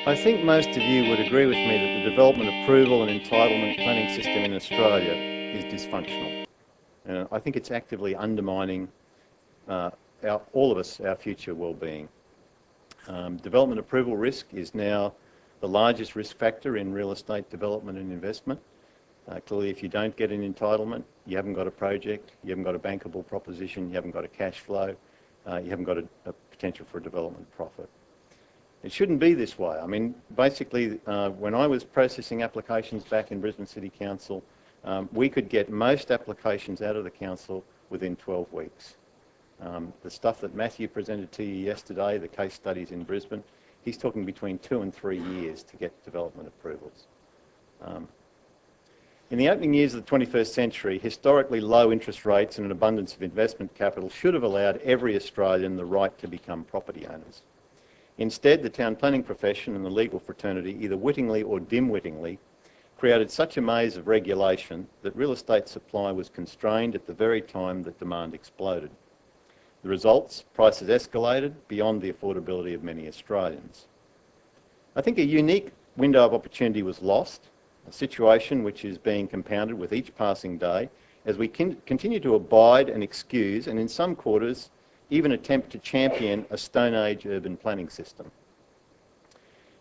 I think most of you would agree with me that the development approval and entitlement planning system in Australia is dysfunctional. I think it's actively undermining all of us, our future well-being. Development approval risk is now the largest risk factor in real estate development and investment. Clearly, if you don't get an entitlement, you haven't got a project, you haven't got a bankable proposition, you haven't got a cash flow, you haven't got a potential for a development profit. It shouldn't be this way. I mean, basically, when I was processing applications back in Brisbane City Council, we could get most applications out of the council within 12 weeks. The stuff that Matthew presented to you yesterday, the case studies in Brisbane, he's talking between 2 and 3 years to get development approvals. In the opening years of the 21st century, historically low interest rates and an abundance of investment capital should have allowed every Australian the right to become property owners. Instead, the town planning profession and the legal fraternity, either wittingly or dim-wittingly, created such a maze of regulation that real estate supply was constrained at the very time that demand exploded. The results, prices escalated beyond the affordability of many Australians. I think a unique window of opportunity was lost, a situation which is being compounded with each passing day as we continue to abide and excuse, and in some quarters, even attempt to champion a Stone Age urban planning system.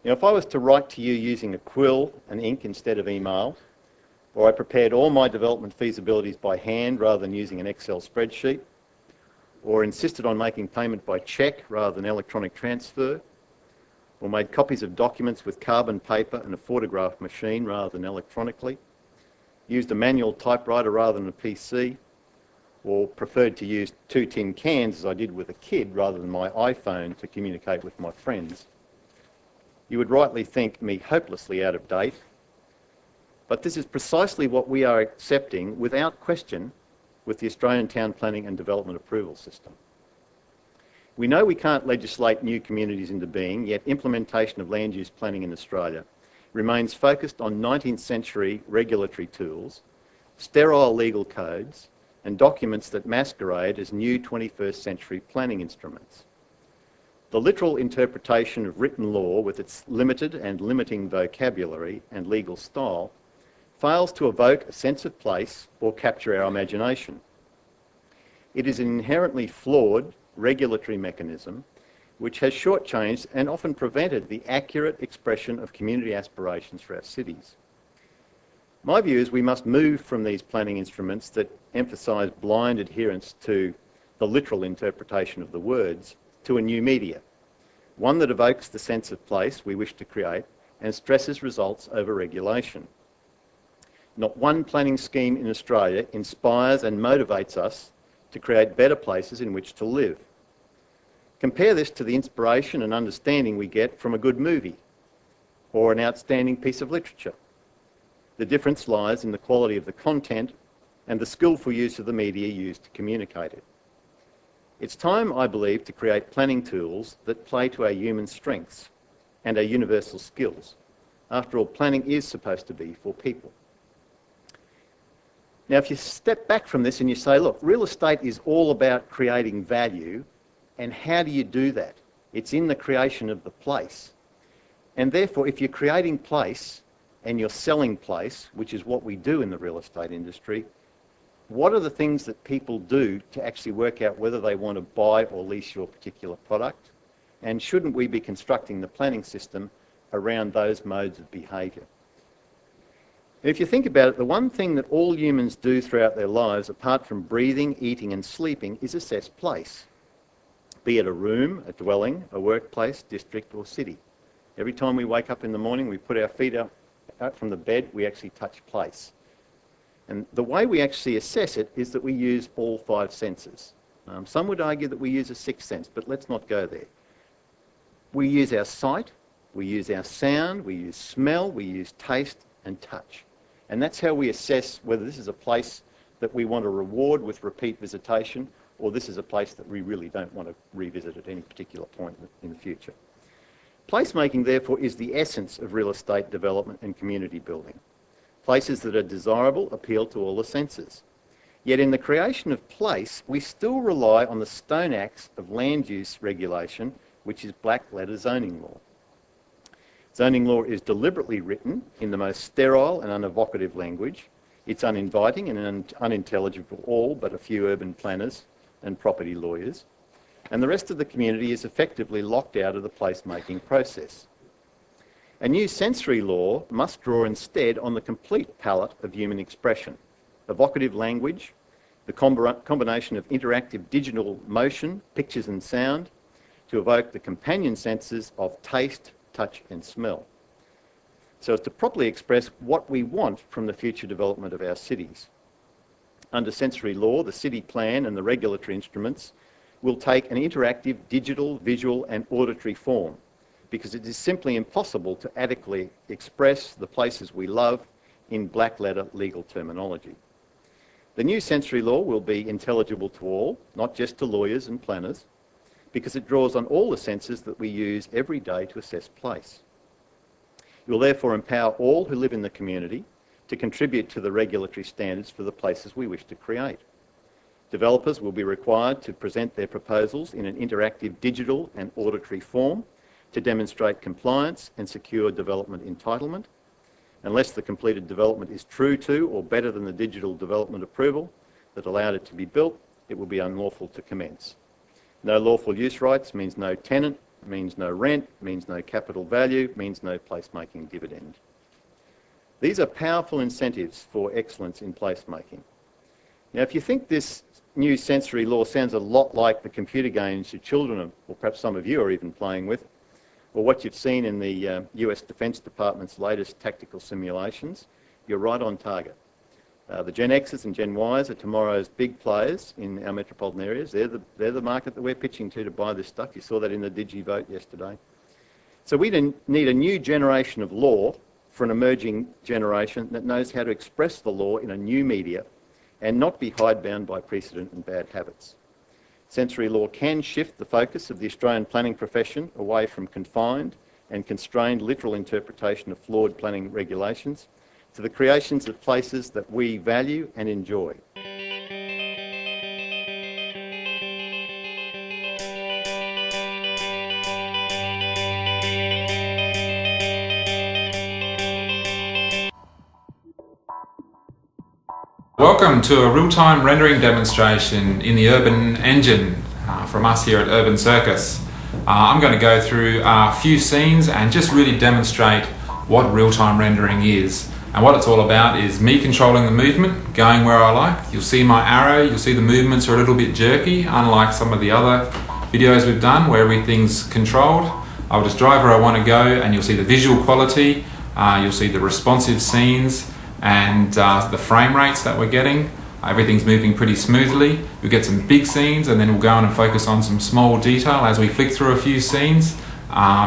Now, if I was to write to you using a quill and ink instead of email, or I prepared all my development feasibilities by hand rather than using an Excel spreadsheet, or insisted on making payment by cheque rather than electronic transfer, or made copies of documents with carbon paper and a photograph machine rather than electronically, used a manual typewriter rather than a PC, or preferred to use 2 tin cans as I did with a kid rather than my iPhone to communicate with my friends, you would rightly think me hopelessly out of date. But this is precisely what we are accepting without question with the Australian Town Planning and Development Approval System. We know we can't legislate new communities into being, yet implementation of land use planning in Australia remains focused on 19th century regulatory tools, sterile legal codes, and documents that masquerade as new 21st century planning instruments. The literal interpretation of written law with its limited and limiting vocabulary and legal style fails to evoke a sense of place or capture our imagination. It is an inherently flawed regulatory mechanism which has shortchanged and often prevented the accurate expression of community aspirations for our cities. My view is we must move from these planning instruments that emphasise blind adherence to the literal interpretation of the words to a new media, one that evokes the sense of place we wish to create and stresses results over regulation. Not one planning scheme in Australia inspires and motivates us to create better places in which to live. Compare this to the inspiration and understanding we get from a good movie or an outstanding piece of literature. The difference lies in the quality of the content and the skillful use of the media used to communicate it. It's time, I believe, to create planning tools that play to our human strengths and our universal skills. After all, planning is supposed to be for people. Now, if you step back from this and you say, look, real estate is all about creating value, and how do you do that? It's in the creation of the place. And therefore, if you're creating place, and you're selling place, which is what we do in the real estate industry, what are the things that people do to actually work out whether they want to buy or lease your particular product? And shouldn't we be constructing the planning system around those modes of behaviour? If you think about it, the one thing that all humans do throughout their lives, apart from breathing, eating and sleeping, is assess place. Be it a room, a dwelling, a workplace, district or city. Every time we wake up in the morning, we put our feet out from the bed, we actually touch place. And the way we actually assess it is that we use all 5 senses. Some would argue that we use a 6th sense, but let's not go there. We use our sight, we use our sound, we use smell, we use taste and touch. And that's how we assess whether this is a place that we want to reward with repeat visitation, or this is a place that we really don't want to revisit at any particular point in the future. Placemaking, therefore, is the essence of real estate development and community building. Places that are desirable appeal to all the senses. Yet in the creation of place, we still rely on the stone axe of land use regulation, which is black letter zoning law. Zoning law is deliberately written in the most sterile and unevocative language. It's uninviting and unintelligible to all but a few urban planners and property lawyers. And the rest of the community is effectively locked out of the placemaking process. A new sensory law must draw instead on the complete palette of human expression, evocative language, the combination of interactive digital motion, pictures and sound, to evoke the companion senses of taste, touch and smell, so as to properly express what we want from the future development of our cities. Under sensory law, the city plan and the regulatory instruments will take an interactive digital, visual and auditory form, because it is simply impossible to adequately express the places we love in black letter legal terminology. The new sensory law will be intelligible to all, not just to lawyers and planners, because it draws on all the senses that we use every day to assess place. It will therefore empower all who live in the community to contribute to the regulatory standards for the places we wish to create. Developers will be required to present their proposals in an interactive digital and auditory form to demonstrate compliance and secure development entitlement. Unless the completed development is true to or better than the digital development approval that allowed it to be built, it will be unlawful to commence. No lawful use rights means no tenant, means no rent, means no capital value, means no placemaking dividend. These are powerful incentives for excellence in placemaking. Now, if you think this new sensory law sounds a lot like the computer games your children, or perhaps some of you are even playing with, or what you've seen in the US Defence Department's latest tactical simulations, you're right on target. The Gen Xs and Gen Ys are tomorrow's big players in our metropolitan areas. They're the market that we're pitching to buy this stuff. You saw that in the Digi vote yesterday. So we need a new generation of law for an emerging generation that knows how to express the law in a new media and not be hidebound by precedent and bad habits. Sensory law can shift the focus of the Australian planning profession away from confined and constrained literal interpretation of flawed planning regulations to the creations of places that we value and enjoy. Welcome to a real-time rendering demonstration in the Urban Engine from us here at Urban Circus. I'm going to go through a few scenes and just really demonstrate what real-time rendering is. And what it's all about is me controlling the movement, going where I like. You'll see my arrow, you'll see the movements are a little bit jerky, unlike some of the other videos we've done where everything's controlled. I'll just drive where I want to go and you'll see the visual quality, you'll see the responsive scenes and the frame rates that we're getting. Everything's moving pretty smoothly. We'll get some big scenes and then we'll go on and focus on some small detail as we flick through a few scenes.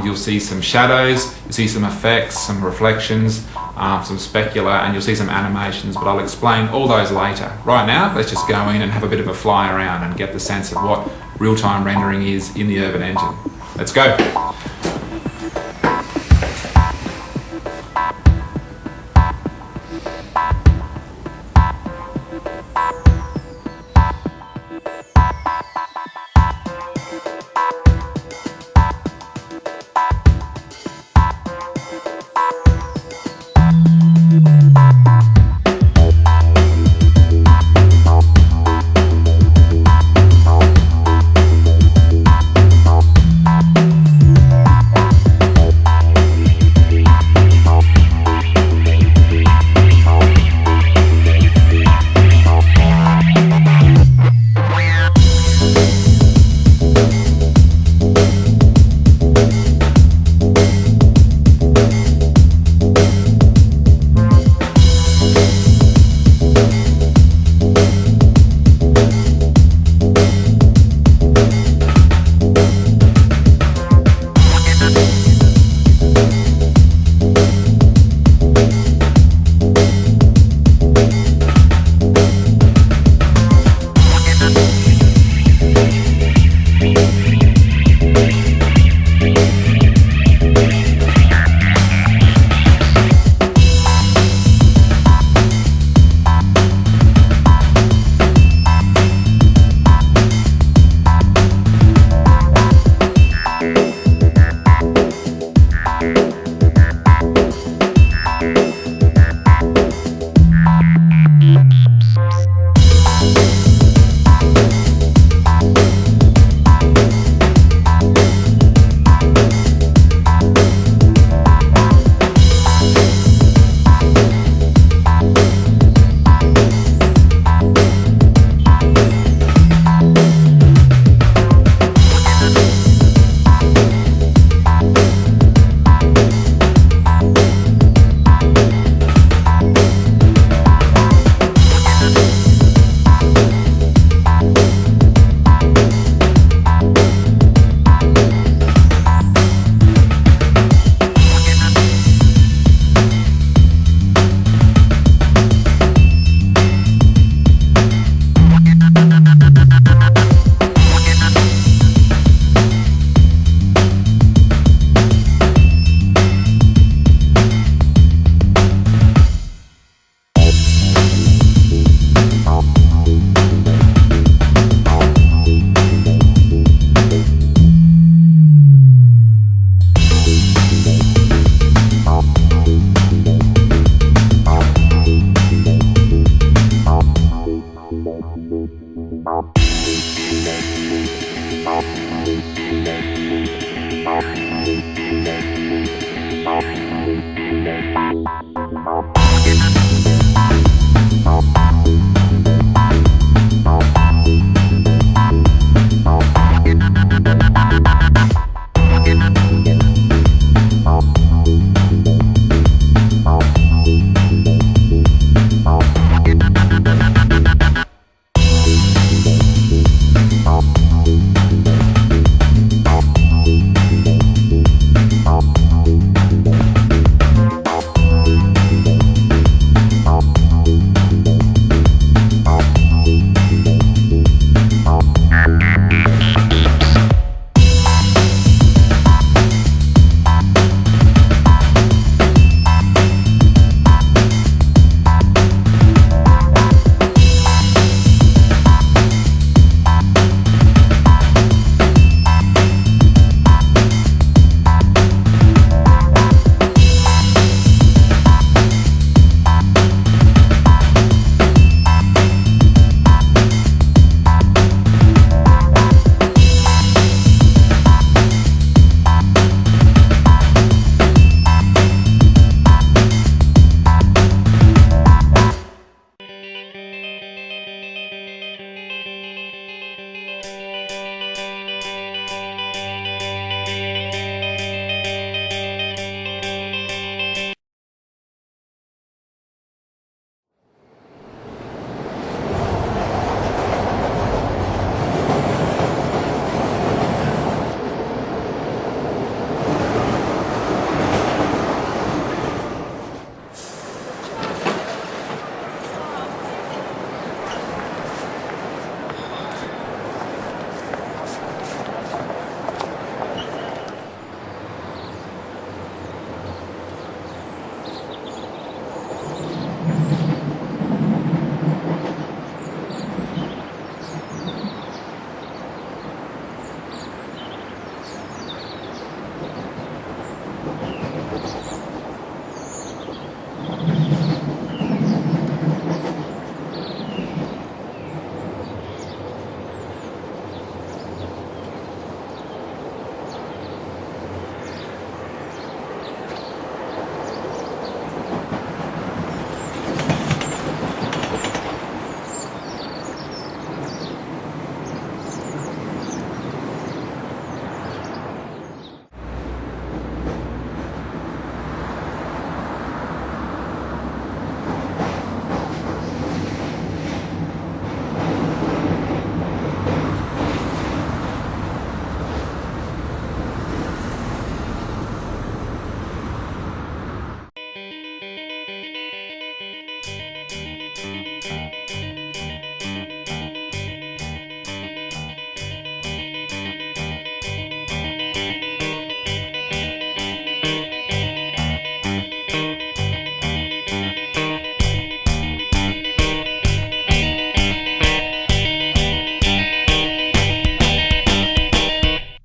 You'll see some shadows, you'll see some effects, some reflections, some specular, and you'll see some animations, but I'll explain all those later. Right now, let's just go in and have a bit of a fly around and get the sense of what real-time rendering is in the Urban Engine. Let's go. you.